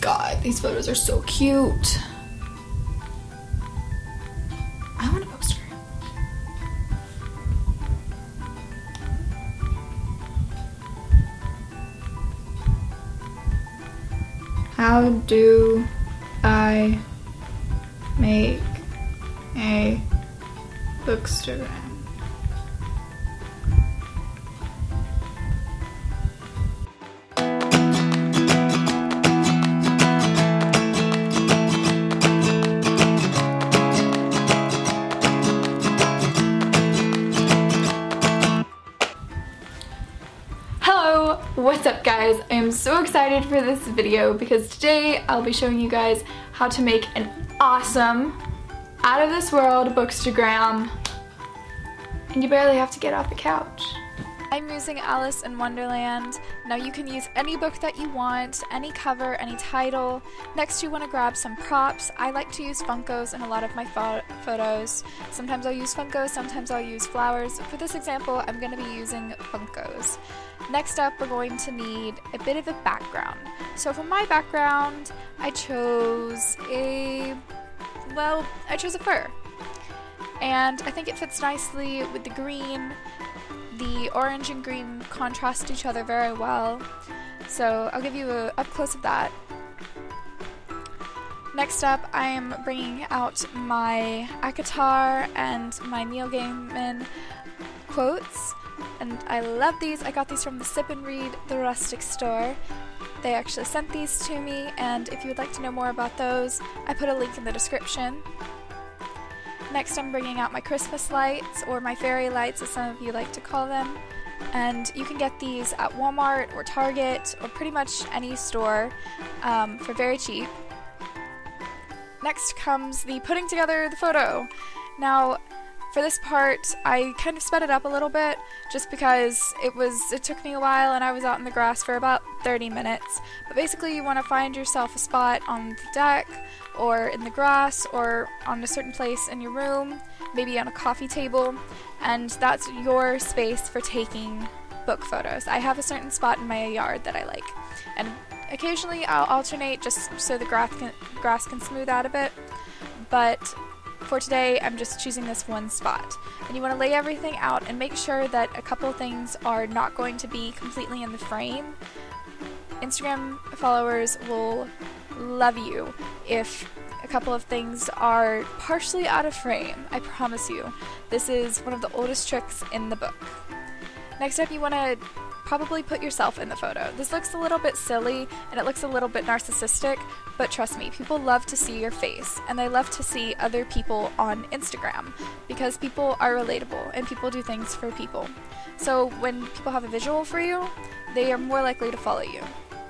God, these photos are so cute. I want a bookstagram. How do I make a bookstagram? Hello, what's up guys? I am so excited for this video because today I'll be showing you guys how to make an awesome, out of this world bookstagram, and you barely have to get off the couch. I'm using Alice in Wonderland. Now you can use any book that you want, any cover, any title. Next you want to grab some props. I like to use Funkos in a lot of my photos. Sometimes I'll use Funkos, sometimes I'll use flowers. For this example, I'm going to be using Funkos. Next up, we're going to need a bit of a background. So for my background, I chose a fur. And I think it fits nicely with the green. The orange and green contrast each other very well, so I'll give you an up close of that. Next up, I am bringing out my ACOTAR and my Neil Gaiman quotes, and I love these. I got these from the Sip and Read, the Rustic store. They actually sent these to me, and if you would like to know more about those, I put a link in the description. Next I'm bringing out my Christmas lights, or my fairy lights as some of you like to call them, and you can get these at Walmart or Target or pretty much any store for very cheap. Next comes the putting together the photo. Now for this part I kind of sped it up a little bit just because it took me a while and I was out in the grass for about 30 minutes. But basically you want to find yourself a spot on the deck or in the grass or on a certain place in your room, maybe on a coffee table, and that's your space for taking book photos. I have a certain spot in my yard that I like, and occasionally I'll alternate just so the grass can smooth out a bit, but for today I'm just choosing this one spot. And you want to lay everything out and make sure that a couple things are not going to be completely in the frame. Instagram followers will love you if a couple of things are partially out of frame. I promise you. This is one of the oldest tricks in the book. Next up, you want to probably put yourself in the photo. This looks a little bit silly and it looks a little bit narcissistic, but trust me, people love to see your face and they love to see other people on Instagram because people are relatable and people do things for people. So when people have a visual for you, they are more likely to follow you.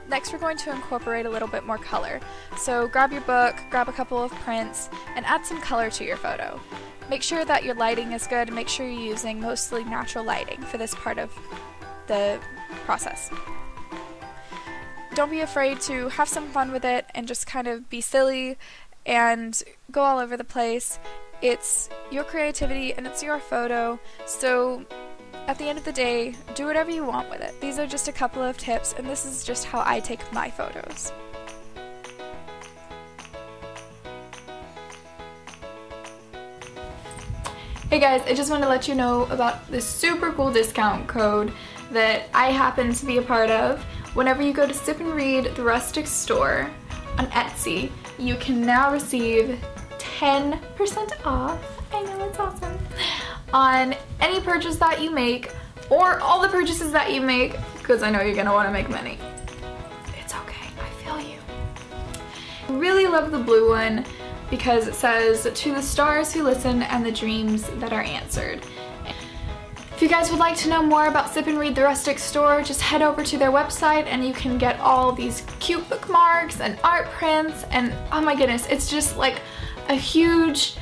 Next we're going to incorporate a little bit more color. So grab your book, grab a couple of prints, and add some color to your photo. Make sure that your lighting is good and make sure you're using mostly natural lighting for this part of the process. Don't be afraid to have some fun with it and just kind of be silly and go all over the place. It's your creativity and it's your photo, so at the end of the day, do whatever you want with it. These are just a couple of tips, and this is just how I take my photos. Hey guys, I just want to let you know about this super cool discount code that I happen to be a part of. Whenever you go to Sip and Read, the Rustic store on Etsy, you can now receive 10% off. I know, it's awesome. On any purchase that you make, or all the purchases that you make, because I know you're gonna want to make many. It's okay, I feel you. I really love the blue one because it says, "To the stars who listen and the dreams that are answered." If you guys would like to know more about Sip and Read the Rustic store, just head over to their website and you can get all these cute bookmarks and art prints, and oh my goodness, it's just like a huge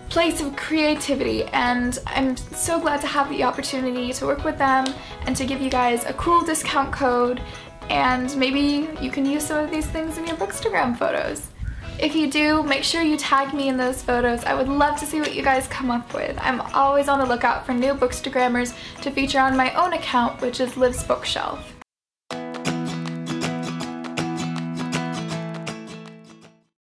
place of creativity, and I'm so glad to have the opportunity to work with them and to give you guys a cool discount code, and maybe you can use some of these things in your bookstagram photos. If you do, make sure you tag me in those photos. I would love to see what you guys come up with. I'm always on the lookout for new bookstagrammers to feature on my own account, which is Liv's Bookshelf.